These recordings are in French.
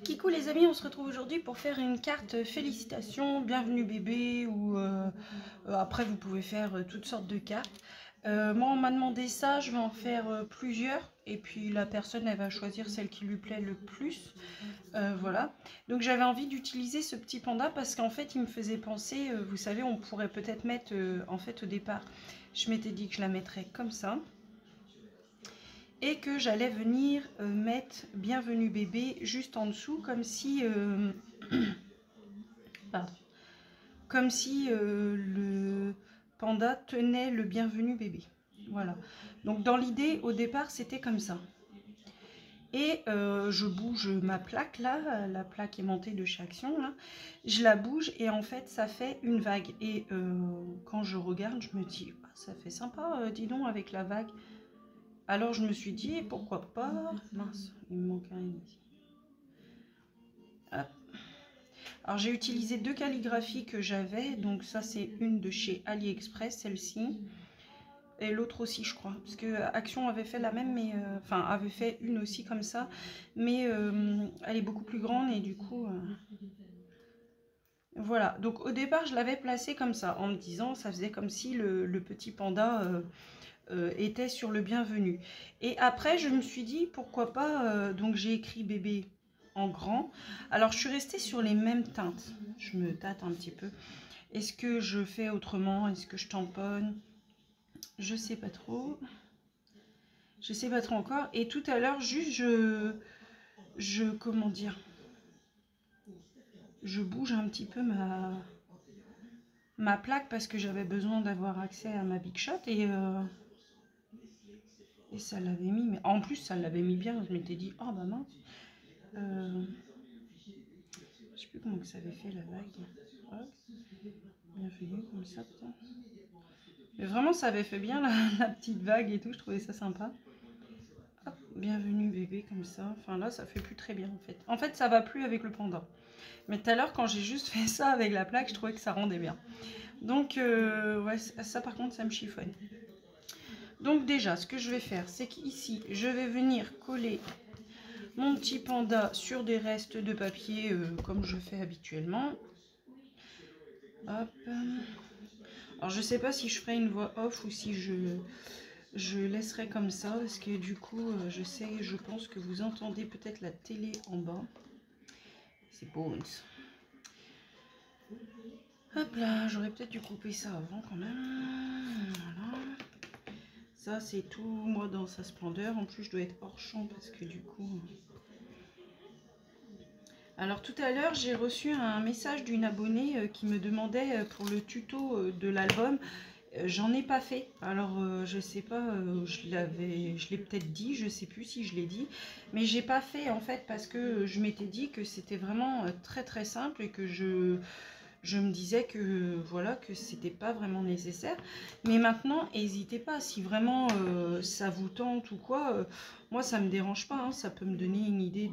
Kikou les amis, on se retrouve aujourd'hui pour faire une carte félicitations, bienvenue bébé ou après vous pouvez faire toutes sortes de cartes. Moi on m'a demandé ça, je vais en faire plusieurs et puis la personne elle va choisir celle qui lui plaît le plus. Voilà, donc j'avais envie d'utiliser ce petit panda parce qu'en fait il me faisait penser, vous savez on pourrait peut-être mettre en fait au départ, je m'étais dit que je la mettrais comme ça. Et que j'allais venir mettre bienvenue bébé juste en dessous comme si pardon, comme si le panda tenait le bienvenu bébé. Voilà, donc dans l'idée au départ c'était comme ça. Et je bouge ma plaque là, la plaque aimantée de chez Action là, je la bouge et en fait ça fait une vague. Et quand je regarde je me dis ah, ça fait sympa dis donc avec la vague. Alors je me suis dit, pourquoi pas... Mince, il me manque un ici. Hop. Alors j'ai utilisé deux calligraphies que j'avais. Donc ça c'est une de chez AliExpress, celle-ci. Et l'autre aussi je crois. Parce que Action avait fait la même, mais... Enfin, avait fait une aussi comme ça. Mais elle est beaucoup plus grande et du coup... Voilà, donc au départ je l'avais placée comme ça. En me disant, ça faisait comme si le petit panda... était sur le bienvenu. Et après, je me suis dit, pourquoi pas, donc j'ai écrit bébé en grand. Alors, je suis restée sur les mêmes teintes. Je me tâte un petit peu. Est-ce que je fais autrement? Est-ce que je tamponne? Je sais pas trop. Je sais pas trop encore. Et tout à l'heure, juste, comment dire? Je bouge un petit peu ma plaque parce que j'avais besoin d'avoir accès à ma Big Shot et ça l'avait mis, mais en plus ça l'avait mis bien, je m'étais dit, oh bah mince. Je sais plus comment que ça avait fait la vague. Hop. Bienvenue, comme ça peut-être. Mais vraiment ça avait fait bien la petite vague et tout, je trouvais ça sympa. Hop, bienvenue bébé comme ça. Enfin là ça fait plus très bien en fait. En fait ça va plus avec le panda. Mais tout à l'heure quand j'ai juste fait ça avec la plaque, je trouvais que ça rendait bien. Donc ouais, ça par contre ça me chiffonne. Donc déjà ce que je vais faire c'est qu'ici je vais venir coller mon petit panda sur des restes de papier comme je fais habituellement. Hop. Alors je sais pas si je ferai une voix off ou si je laisserai comme ça parce que du coup je pense que vous entendez peut-être la télé en bas. C'est Bones. Hop là, j'aurais peut-être dû couper ça avant quand même. Voilà. Ça c'est tout moi dans sa splendeur. En plus je dois être hors champ parce que du coup... Alors tout à l'heure j'ai reçu un message d'une abonnée qui me demandait pour le tuto de l'album. J'en ai pas fait, alors je sais pas, je l'ai peut-être dit, je sais plus si je l'ai dit, mais j'ai pas fait en fait parce que je m'étais dit que c'était vraiment très très simple et que je me disais que voilà que c'était pas vraiment nécessaire. Mais maintenant n'hésitez pas, si vraiment ça vous tente ou quoi, moi ça me dérange pas, hein, ça peut me donner une idée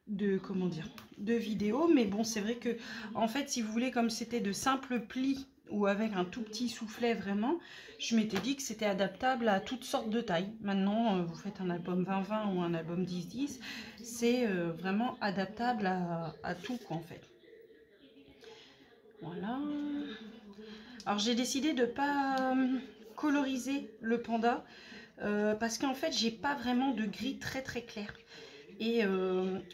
de comment dire, de vidéo. Mais bon c'est vrai que en fait si vous voulez, comme c'était de simples plis ou avec un tout petit soufflet vraiment, je m'étais dit que c'était adaptable à toutes sortes de tailles. Maintenant vous faites un album 20-20 ou un album 10-10, c'est vraiment adaptable à tout quoi en fait. Voilà. Alors j'ai décidé de pas coloriser le panda parce qu'en fait j'ai pas vraiment de gris très très clair. Et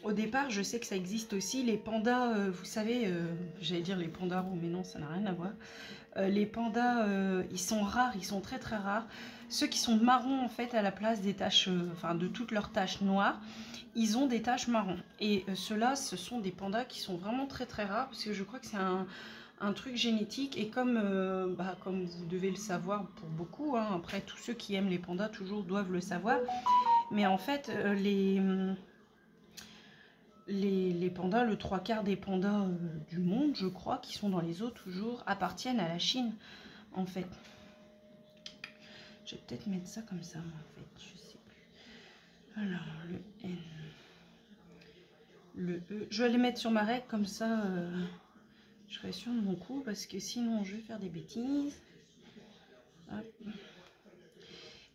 au départ, je sais que ça existe aussi, les pandas, vous savez, j'allais dire les pandas roux, mais non, ça n'a rien à voir. Les pandas, ils sont rares, ils sont très très rares. Ceux qui sont marrons, en fait, à la place des taches, enfin de toutes leurs taches noires, ils ont des taches marron. Et ceux-là, ce sont des pandas qui sont vraiment très très rares, parce que je crois que c'est un truc génétique. Et comme, comme vous devez le savoir pour beaucoup, hein, après tous ceux qui aiment les pandas toujours doivent le savoir, mais en fait, les pandas, le 3/4 des pandas du monde, je crois, qui sont dans les eaux toujours, appartiennent à la Chine, en fait. Je vais peut-être mettre ça comme ça, en fait, je sais plus. Alors, le N, le E, je vais les mettre sur ma règle, comme ça, je serai sûre de mon coup, parce que sinon, je vais faire des bêtises. Hop.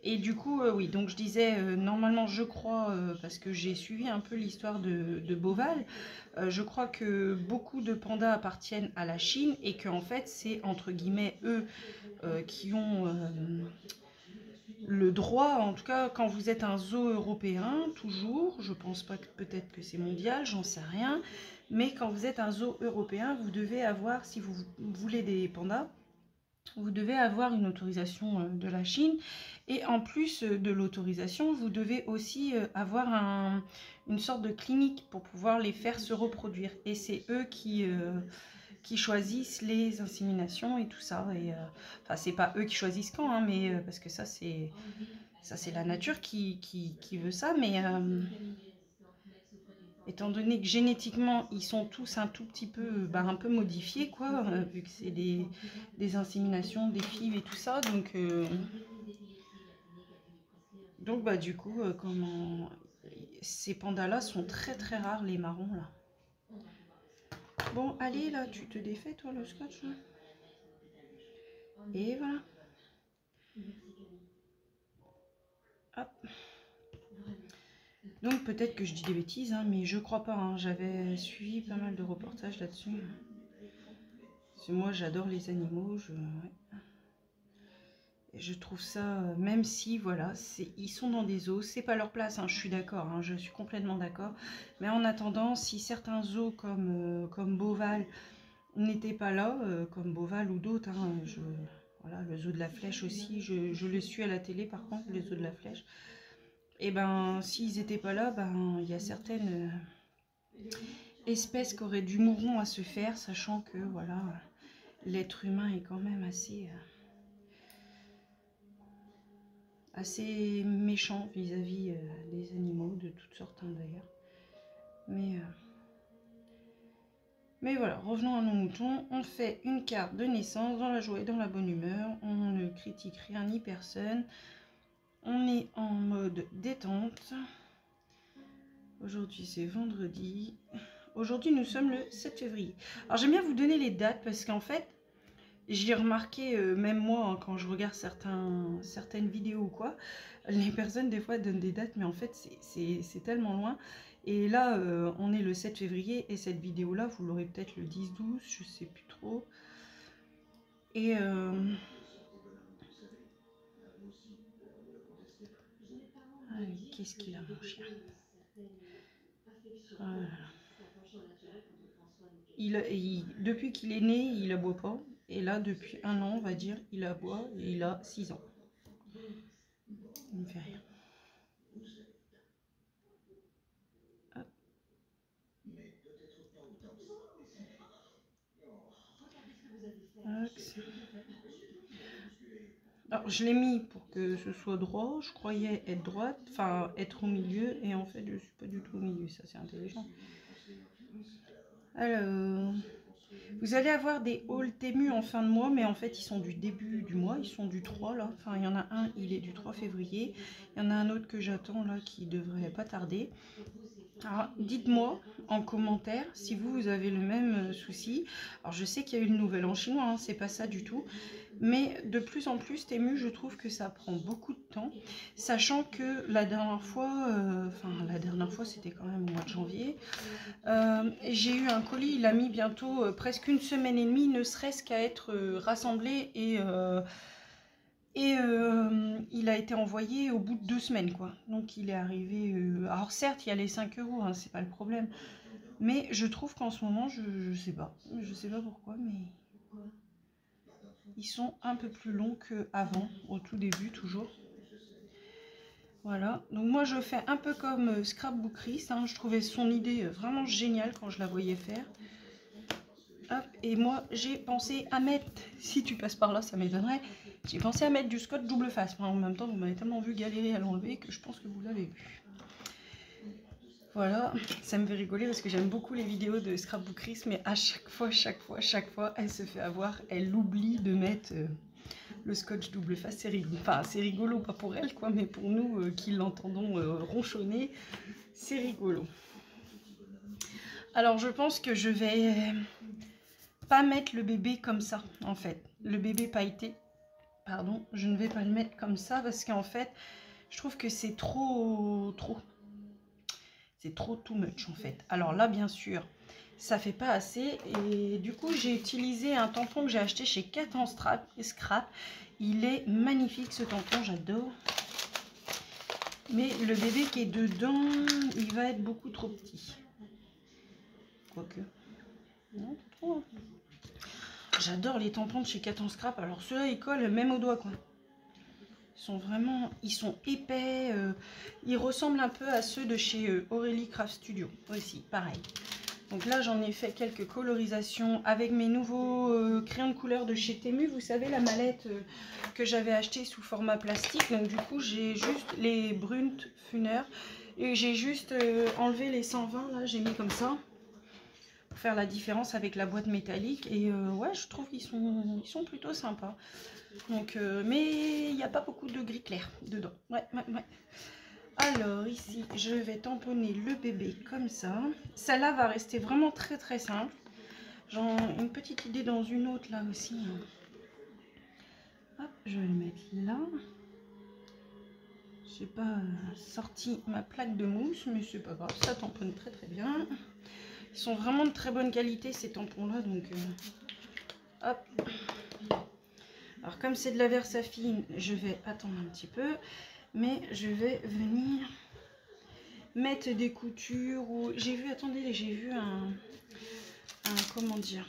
Et du coup, oui, donc je disais, normalement, je crois, parce que j'ai suivi un peu l'histoire de Beauval, je crois que beaucoup de pandas appartiennent à la Chine et qu'en fait, c'est entre guillemets eux qui ont le droit, en tout cas, quand vous êtes un zoo européen, toujours, je pense pas que peut-être que c'est mondial, j'en sais rien, mais quand vous êtes un zoo européen, vous devez avoir, si vous voulez des pandas, vous devez avoir une autorisation de la Chine et en plus de l'autorisation, vous devez aussi avoir une sorte de clinique pour pouvoir les faire se reproduire. Et c'est eux qui choisissent les inséminations et tout ça. Et, enfin, c'est pas eux qui choisissent quand, hein, mais parce que ça c'est la nature qui veut ça. Mais étant donné que génétiquement ils sont tous un tout petit peu, un peu modifiés, quoi, vu que c'est des inséminations, des FIV et tout ça, donc bah du coup, comment ces pandas là sont très très rares, les marrons là. Bon, allez là, tu te défais toi le scotch là. Et voilà. Hop. Donc peut-être que je dis des bêtises, hein, mais je crois pas, hein. J'avais suivi pas mal de reportages là-dessus. Parce que moi j'adore les animaux, ouais. Et je trouve ça, même si voilà, ils sont dans des zoos, c'est pas leur place, hein, je suis d'accord, hein, je suis complètement d'accord. Mais en attendant, si certains zoos comme Beauval n'étaient pas là, comme Beauval ou d'autres, hein, voilà, le zoo de la Flèche aussi, je le suis à la télé par contre, le zoo de la Flèche. Et ben s'ils n'étaient pas là, il y a certaines espèces qui auraient du mouron à se faire, sachant que voilà, l'être humain est quand même assez méchant vis-à-vis des animaux, de toutes sortes, hein, d'ailleurs. Mais voilà, revenons à nos moutons. On fait une carte de naissance dans la joie et dans la bonne humeur. On ne critique rien ni personne. On est en mode détente. Aujourd'hui c'est vendredi. Aujourd'hui nous sommes le 7 février. Alors j'aime bien vous donner les dates parce qu'en fait, j'ai remarqué, même moi, hein, quand je regarde certaines vidéos ou quoi, les personnes des fois donnent des dates, mais en fait c'est tellement loin. Et là, on est le 7 février et cette vidéo-là, vous l'aurez peut-être le 10-12, je sais plus trop. Et qu'est-ce qu'il a mon chien? Voilà. Depuis qu'il est né, il aboie pas. Et là, depuis 1 an, on va dire, il aboie et il a 6 ans. Il me fait rire. Hop. Alors, je l'ai mis pour que ce soit droit. Je croyais être droite, enfin être au milieu, et en fait, je suis pas du tout au milieu. Ça, c'est intelligent. Alors, vous allez avoir des hauls témus en fin de mois, mais en fait, ils sont du début du mois. Ils sont du 3 là. Enfin, il y en a un, il est du 3 février. Il y en a un autre que j'attends là qui devrait pas tarder. Alors, dites-moi en commentaire si vous avez le même souci. Alors, je sais qu'il y a eu une nouvelle en chinois, hein, c'est pas ça du tout. Mais de plus en plus, Temu, je trouve que ça prend beaucoup de temps. Sachant que la dernière fois, c'était quand même au mois de janvier, j'ai eu un colis, il a mis bientôt presque 1 semaine et demie, ne serait-ce qu'à être rassemblé et il a été envoyé au bout de 2 semaines, quoi. Donc il est arrivé. Alors certes, il y a les 5 €, hein, c'est pas le problème. Mais je trouve qu'en ce moment, je sais pas. Je sais pas pourquoi, mais ils sont un peu plus longs qu'avant, au tout début, toujours. Voilà. Donc moi, je fais un peu comme Scrapbookeries, hein. Je trouvais son idée vraiment géniale quand je la voyais faire. Hop, et moi, j'ai pensé à mettre, si tu passes par là, ça m'étonnerait, j'ai pensé à mettre du scotch double face. En même temps, vous m'avez tellement vu galérer à l'enlever que je pense que vous l'avez vu. Voilà, ça me fait rigoler parce que j'aime beaucoup les vidéos de Scrapbookeries, mais à chaque fois, elle se fait avoir, elle oublie de mettre le scotch double face. C'est rigolo. Enfin, c'est rigolo, pas pour elle, quoi, mais pour nous qui l'entendons ronchonner, c'est rigolo. Alors, je pense que je vais pas mettre le bébé comme ça, en fait. Le bébé pailleté. Pardon, je ne vais pas le mettre comme ça parce qu'en fait, je trouve que c'est trop. C'est trop too much en fait. Alors là, bien sûr, ça fait pas assez. Et du coup, j'ai utilisé un tampon que j'ai acheté chez Cat en Scrap. Il est magnifique ce tampon, j'adore. Mais le bébé qui est dedans, il va être beaucoup trop petit. Quoique. Non, trop. J'adore les tampons de chez Cat en Scrap. Alors ceux-là, ils collent même au doigt, quoi. Ils sont épais. Ils ressemblent un peu à ceux de chez Aurélie Craft Studio. Aussi, pareil. Donc là, j'en ai fait quelques colorisations avec mes nouveaux crayons de couleur de chez Temu. Vous savez, la mallette que j'avais achetée sous format plastique. Donc du coup, j'ai juste les Brunt Funner. Et j'ai juste enlevé les 120, là, j'ai mis comme ça. Pour faire la différence avec la boîte métallique. Et ouais, je trouve qu'ils sont plutôt sympas. Donc, mais il n'y a pas beaucoup de gris clair dedans. Ouais. Alors ici, je vais tamponner le bébé comme ça. Celle-là va rester vraiment très simple. J'ai une petite idée dans une autre là aussi. Hop, je vais le mettre là. J'ai pas sorti ma plaque de mousse, mais c'est pas grave, ça tamponne très bien. Ils sont vraiment de très bonne qualité ces tampons là, donc hop. Alors comme c'est de la Versafine, je vais attendre un petit peu, mais je vais venir mettre des coutures ou j'ai vu, attendez, j'ai vu un comment dire,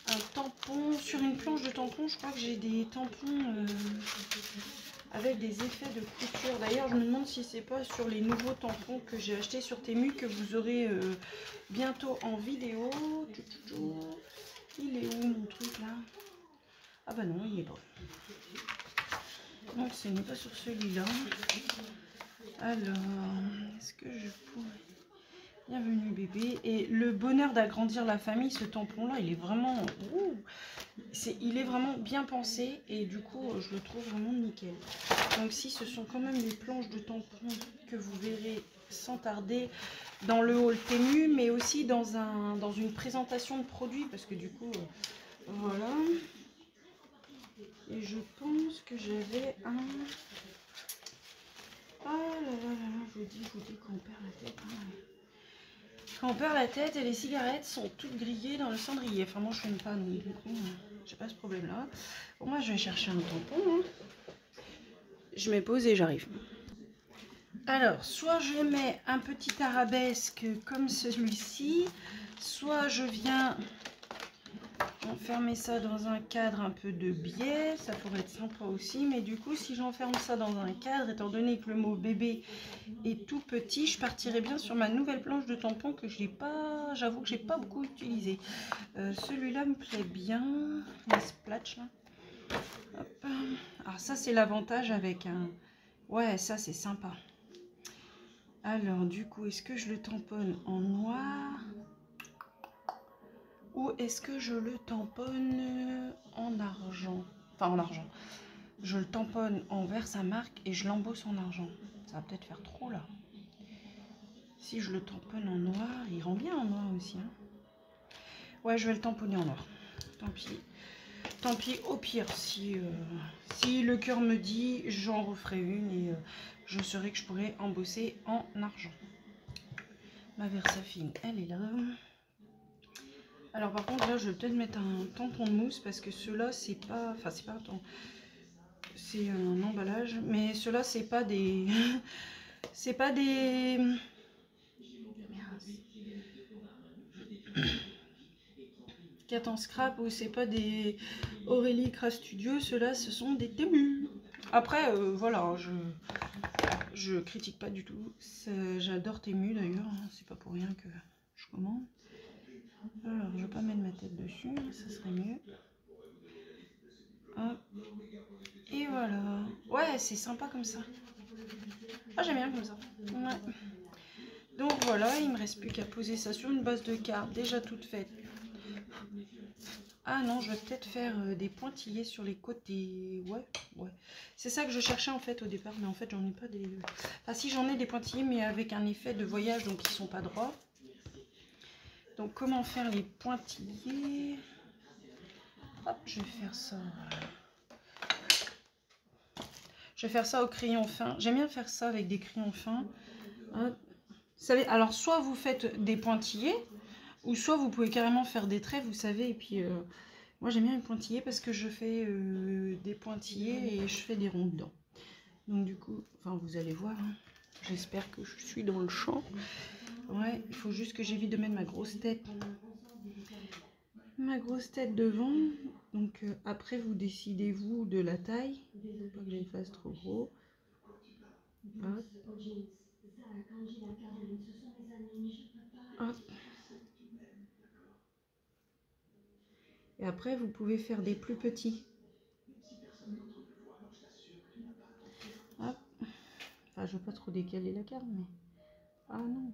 un tampon sur une planche de tampon. Je crois que j'ai des tampons avec des effets de couture. D'ailleurs, je me demande si c'est pas sur les nouveaux tampons que j'ai achetés sur Temu que vous aurez bientôt en vidéo. Il est où mon truc là? Ah bah non, il n'est pas. Donc ce n'est pas sur celui-là. Alors, est-ce que je pourrais... Bienvenue bébé. Et le bonheur d'agrandir la famille, ce tampon là, il est vraiment... il est vraiment bien pensé et du coup, je le trouve vraiment nickel. Donc si ce sont quand même les planches de tampons que vous verrez sans tarder dans le haul Temu, mais aussi dans une présentation de produits, parce que du coup, voilà. Et je pense que j'avais un... Ah là là là là, je vous dis qu'on perd la tête. Hein. Quand on perd la tête et les cigarettes sont toutes grillées dans le cendrier. Enfin moi je fume pas, donc du coup j'ai pas ce problème là. Bon, moi je vais chercher un tampon. Hein. Je mets pause et j'arrive. Alors soit je mets un petit arabesque comme celui-ci, soit je viens enfermer ça dans un cadre un peu de biais, ça pourrait être sympa aussi, mais du coup si j'enferme ça dans un cadre, étant donné que le mot bébé est tout petit, je partirai bien sur ma nouvelle planche de tampon que j'ai pas, j'avoue que j'ai pas beaucoup utilisé. Celui-là me plaît bien, les splatch là. Hop. Alors ça c'est l'avantage avec un, ouais ça c'est sympa. Alors du coup est-ce que je le tamponne en noir ou est-ce que je le tamponne en argent? Enfin en argent. Je le tamponne en Versamark et je l'embosse en argent. Ça va peut-être faire trop là. Si je le tamponne en noir, il rend bien en noir aussi. Hein. Ouais, je vais le tamponner en noir. Tant pis. Tant pis, au pire, si le cœur me dit, j'en referai une et je saurai que je pourrais embosser en argent. Ma Versafine, elle est là. Alors par contre là je vais peut-être mettre un tampon de mousse parce que ceux-là c'est pas, enfin c'est pas un tampon, c'est un emballage, mais ceux-là c'est pas des, c'est pas des, Cat en Scrap ou c'est pas des Aurélie Craft Studio, ceux-là ce sont des Temu. Après voilà, je critique pas du tout, j'adore Temu d'ailleurs, c'est pas pour rien que je commande. Alors, je vais pas mettre ma tête dessus, ça serait mieux. Hop. Et voilà. Ouais, c'est sympa comme ça. Ah, j'aime bien comme ça. Ouais. Donc voilà, il me reste plus qu'à poser ça sur une base de carte déjà toute faite. Ah non, je vais peut-être faire des pointillés sur les côtés. Ouais. C'est ça que je cherchais en fait au départ, mais en fait j'en ai pas des... Enfin si, j'en ai des pointillés, mais avec un effet de voyage, donc ils sont pas droits. Donc comment faire les pointillés? Hop, je vais faire ça. Je vais faire ça au crayon fin. J'aime bien faire ça avec des crayons fins. Hop. Vous savez, alors soit vous faites des pointillés, ou soit vous pouvez carrément faire des traits, vous savez. Et puis, moi j'aime bien les pointillés parce que je fais des pointillés et je fais des ronds dedans. Donc du coup, enfin vous allez voir, hein. J'espère que je suis dans le champ. Ouais, il faut juste que j'évite de mettre ma grosse tête. Ma grosse tête devant. Donc après vous décidez vous de la taille. Pas que je le fasse trop gros. Hop. Hop. Et après vous pouvez faire des plus petits. Hop. Enfin je veux pas trop décaler la carte mais. Ah non.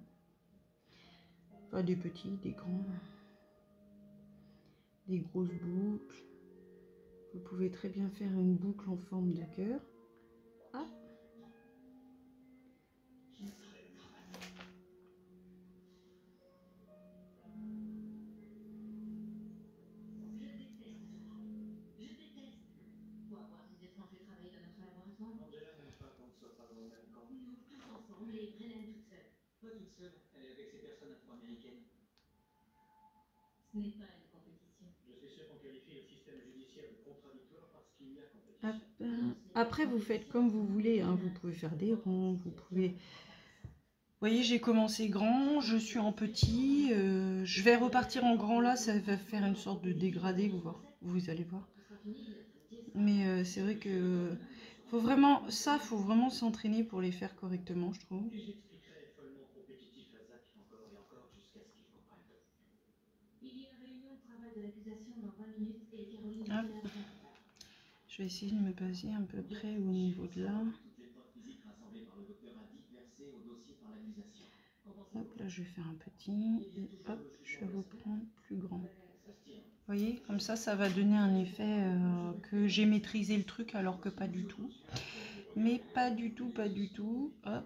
Pas des petits, des grands. Des grosses boucles. Vous pouvez très bien faire une boucle en forme de cœur. Hop. Pas toute seule, elle est avec ces personnes afro-américaines. Ce n'est pas une compétition. Je suis sûr qu'on qualifie le système judiciaire de contradictoire parce qu'il y a compétition. Hop. Après, vous faites comme vous voulez, hein. Vous pouvez faire des ronds, vous pouvez... Vous voyez, j'ai commencé grand, je suis en petit, je vais repartir en grand là, ça va faire une sorte de dégradé, vous allez voir. Mais c'est vrai que faut vraiment s'entraîner pour les faire correctement, je trouve. Et j'expliquerai follement compétitif à Zach encore et encore jusqu'à ce qu'il comprenne. Il y a réunion de travail de l'accusation dans 20 minutes et Caroline est là. Je vais essayer de me baser un peu près au niveau de là. Hop, là je vais faire un petit, et hop, je vais reprendre plus grand. Vous voyez, comme ça va donner un effet que j'ai maîtrisé le truc alors que pas du tout. Mais pas du tout, pas du tout. Hop.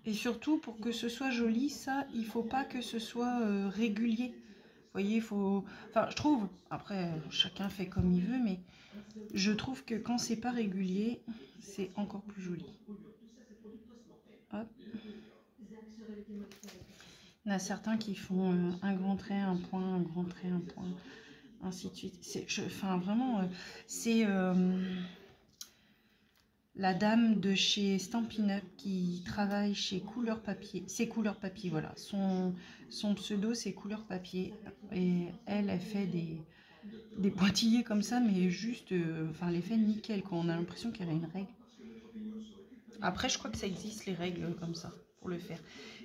Et surtout, pour que ce soit joli, ça, il faut pas que ce soit régulier. Vous voyez, il faut... Enfin, je trouve, après, chacun fait comme il veut, mais je trouve que quand c'est pas régulier, c'est encore plus joli. Hop. Il y en a certains qui font un grand trait, un point, un grand trait, un point, ainsi de suite. Enfin, vraiment, c'est la dame de chez Stampin' Up qui travaille chez Couleur Papier. C'est Couleur Papier, voilà. Son pseudo, c'est Couleur Papier. Et elle fait des pointillés comme ça, mais juste, enfin, elle les fait nickel, quoi. On a l'impression qu'elle a une règle. Après, je crois que ça existe, les règles comme ça, pour le faire.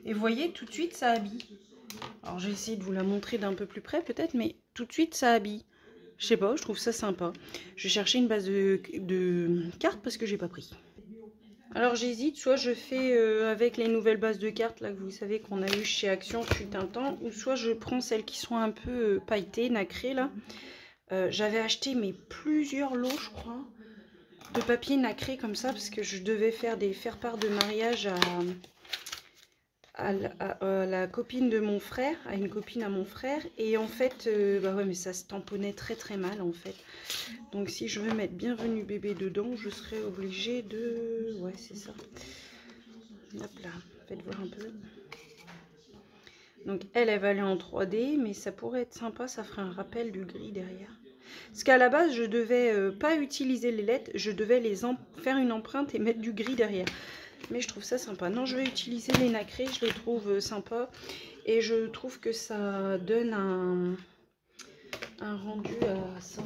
Et vous voyez, tout de suite, ça habille. Alors, j'ai essayé de vous la montrer d'un peu plus près, peut-être, mais tout de suite, ça habille. Je sais pas, je trouve ça sympa. Je vais chercher une base de cartes parce que j'ai pas pris. Alors, j'hésite, soit je fais avec les nouvelles bases de cartes, là, que vous savez qu'on a eu chez Action fut un temps, ou soit je prends celles qui sont un peu pailletées, nacrées, là. J'avais acheté, mais plusieurs lots, je crois, de papier nacré comme ça, parce que je devais faire des faire-part de mariage à la copine de mon frère, à une copine à mon frère, et en fait, bah ouais, mais ça se tamponnait très très mal en fait. Donc si je veux mettre bienvenue bébé dedans, je serais obligée de... Ouais, c'est ça. Hop là, faites voir un peu. Donc elle va aller en 3D, mais ça pourrait être sympa, ça ferait un rappel du gris derrière. Parce qu'à la base, je devais pas utiliser les lettres, je devais faire une empreinte et mettre du gris derrière. Mais je trouve ça sympa. Non, je vais utiliser les nacrés, je les trouve sympas. Et je trouve que ça donne un rendu à ça.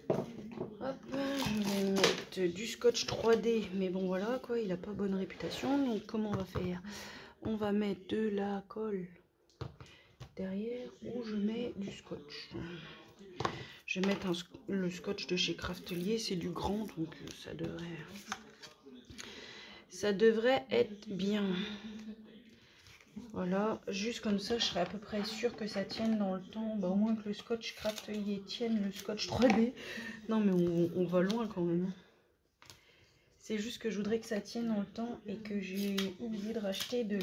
Hop, je vais mettre du scotch 3D. Mais bon, voilà, quoi, il n'a pas bonne réputation. Donc, comment on va faire? On va mettre de la colle derrière ou je mets du scotch. Je vais mettre le scotch de chez Craftelier. C'est du grand, donc ça devrait être bien. Voilà, juste comme ça, je serai à peu près sûre que ça tienne dans le temps. Bah, au moins que le scotch Craftelier tienne le scotch 3D. Non, mais on va loin quand même. C'est juste que je voudrais que ça tienne dans le temps et que j'ai oublié de racheter de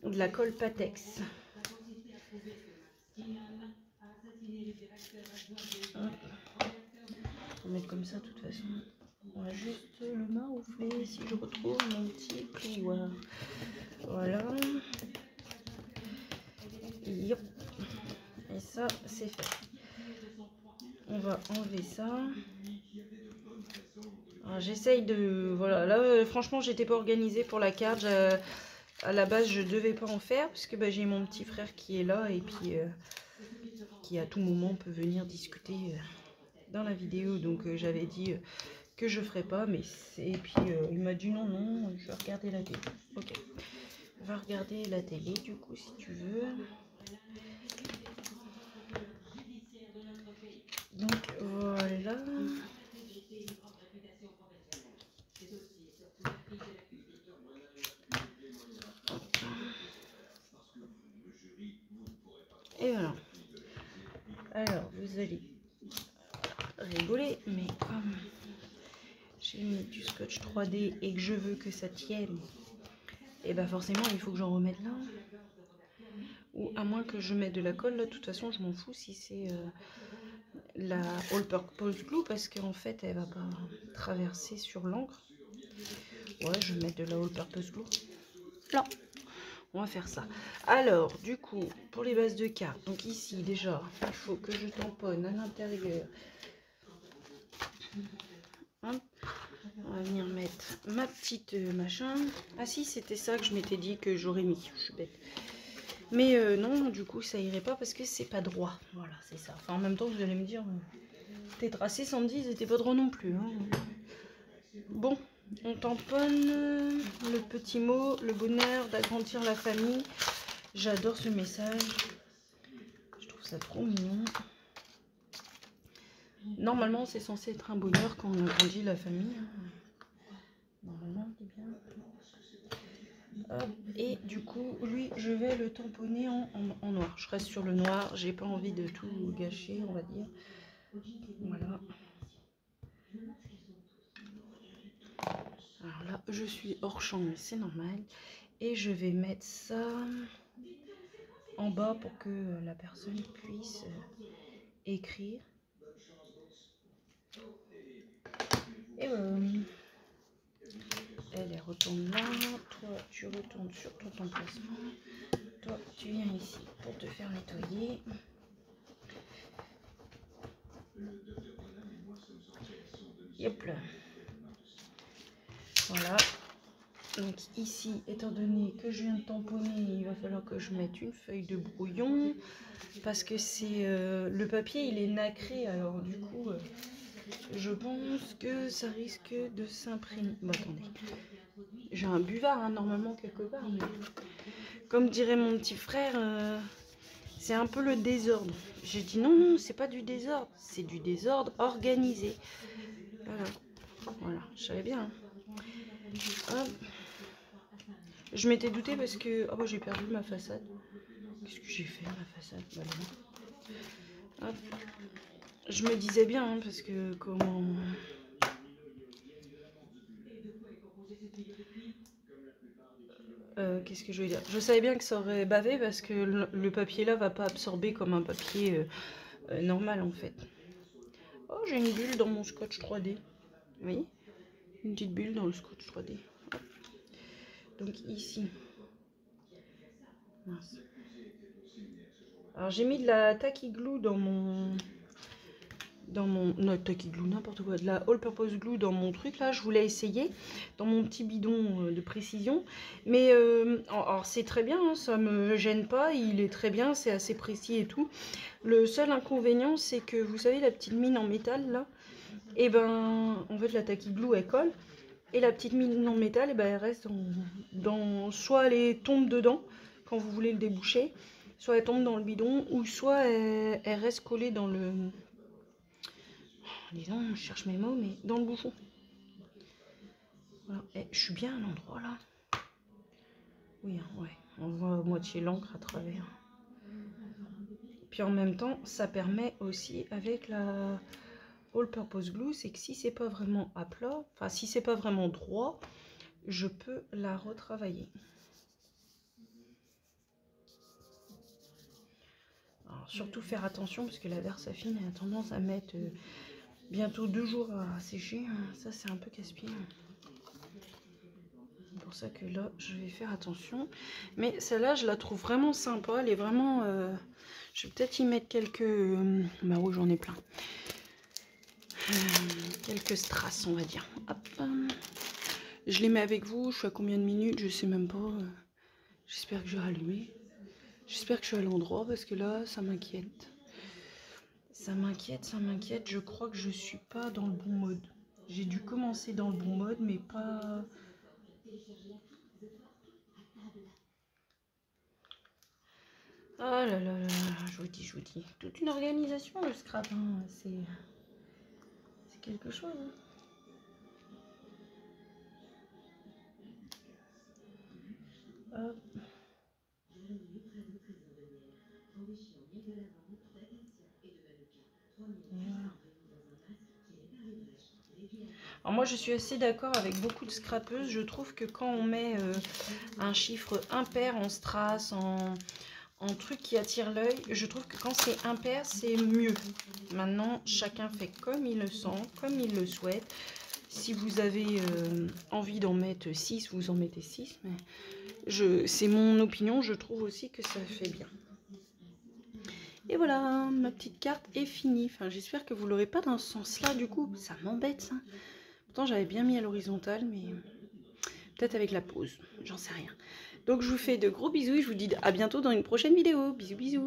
la colle Patex. Hop. On va mettre comme ça de toute façon. On va juste le maroufler si je retrouve mon petit plioir. Voilà. Yop. Et ça, c'est fait. On va enlever ça. J'essaye de... Voilà, là, franchement, j'étais pas organisée pour la carte. À la base, je devais pas en faire, parce que bah, j'ai mon petit frère qui est là, et puis qui à tout moment peut venir discuter dans la vidéo. Donc j'avais dit que je ferais pas, mais et puis il m'a dit non, je vais regarder la télé. Ok, on va regarder la télé du coup si tu veux. Donc voilà. Et voilà. Alors vous allez rigoler, mais comme j'ai mis du scotch 3D et que je veux que ça tienne, et bah forcément il faut que j'en remette là. Ou à moins que je mette de la colle, là de toute façon je m'en fous si c'est la All Purpose Glue, parce qu'en fait elle va pas traverser sur l'encre. Ouais, je vais mettre de la All Purpose Glue. Là, on va faire ça. Alors du coup pour les bases de cartes, donc ici déjà il faut que je tamponne à l'intérieur. Hop. On va venir mettre ma petite machin. Ah si, c'était ça que je m'étais dit que j'aurais mis. Je suis bête. Mais non, du coup, ça irait pas parce que c'est pas droit. Voilà, c'est ça. Enfin, en même temps, vous allez me dire, t'es tracé 110 et t'es pas droit non plus. Hein. Bon, on tamponne le petit mot, le bonheur d'agrandir la famille. J'adore ce message. Je trouve ça trop mignon. Normalement, c'est censé être un bonheur quand on agrandit la famille. Normalement, c'est bien. Hop, et du coup, lui, je vais le tamponner en noir. Je reste sur le noir. J'ai pas envie de tout gâcher, on va dire. Voilà. Alors là, je suis hors champ, mais c'est normal. Et je vais mettre ça en bas pour que la personne puisse écrire. Et elle retourne là. Toi, tu retournes sur ton emplacement. Toi, tu viens ici pour te faire nettoyer. Hop là. Voilà. Donc ici, étant donné que je viens de tamponner, il va falloir que je mette une feuille de brouillon. Parce que c'est le papier, il est nacré. Alors du coup, je pense que ça risque de s'imprimer. Bon, attendez. J'ai un buvard, hein, normalement, quelque part. Mais comme dirait mon petit frère, c'est un peu le désordre. J'ai dit non, non, c'est pas du désordre. C'est du désordre organisé. Voilà. Voilà, je savais bien. Hein. Hop. Je m'étais douté parce que... Oh, j'ai perdu ma façade. Qu'est-ce que j'ai fait, ma façade? Hop. Je me disais bien, hein, parce que comment... Qu'est-ce que je vais dire? Je savais bien que ça aurait bavé parce que le papier là va pas absorber comme un papier normal en fait. Oh, j'ai une bulle dans mon scotch 3D. Oui, une petite bulle dans le scotch 3D. Donc ici. Mince. Alors j'ai mis de la tacky glue dans mon... Non, tacky glue, n'importe quoi. De la all purpose glue dans mon truc là. Je voulais essayer dans mon petit bidon de précision. Mais alors c'est très bien, hein, ça me gêne pas. Il est très bien, c'est assez précis et tout. Le seul inconvénient, c'est que vous savez la petite mine en métal là. Et ben en fait la tacky glue elle colle. Et la petite mine en métal, et ben, elle reste dans... Soit elle tombe dedans quand vous voulez le déboucher, soit elle tombe dans le bidon, ou soit elle reste collée dans le... Disons, je cherche mes mots, mais dans le bouchon. Voilà. Et je suis bien à l'endroit là. Oui, hein, ouais. On voit à moitié l'encre à travers. Puis en même temps, ça permet aussi avec la All Purpose Glue, c'est que si c'est pas vraiment à plat, enfin si c'est pas vraiment droit, je peux la retravailler. Alors Alors surtout faire attention parce que la Versafine a tendance à mettre bientôt 2 jours à sécher. Ça c'est un peu casse-pied. C'est pour ça que là je vais faire attention. Mais celle-là je la trouve vraiment sympa. Elle est vraiment... je vais peut-être y mettre quelques... bah oui, j'en ai plein. Quelques strass on va dire. Hop. Je les mets avec vous. Je suis à combien de minutes? Je sais même pas. J'espère que je vais rallumer. J'espère que je suis à l'endroit parce que là ça m'inquiète. Ça m'inquiète. Je crois que je suis pas dans le bon mode. J'ai dû commencer dans le bon mode mais pas... Oh là là là, je vous dis. Toute une organisation le scrap, hein. C'est quelque chose. Hein. Hop. Voilà. Alors moi je suis assez d'accord avec beaucoup de scrapeuses. Je trouve que quand on met un chiffre impair en strass, en truc qui attire l'œil, je trouve que quand c'est impair, c'est mieux. Maintenant, chacun fait comme il le sent, comme il le souhaite. Si vous avez envie d'en mettre 6, vous en mettez 6. Mais c'est mon opinion, je trouve aussi que ça fait bien. Et voilà, ma petite carte est finie. Enfin, j'espère que vous l'aurez pas dans ce sens-là, du coup. Ça m'embête, ça. Pourtant, j'avais bien mis à l'horizontale, mais peut-être avec la pause. J'en sais rien. Donc, je vous fais de gros bisous et je vous dis à bientôt dans une prochaine vidéo. Bisous, bisous.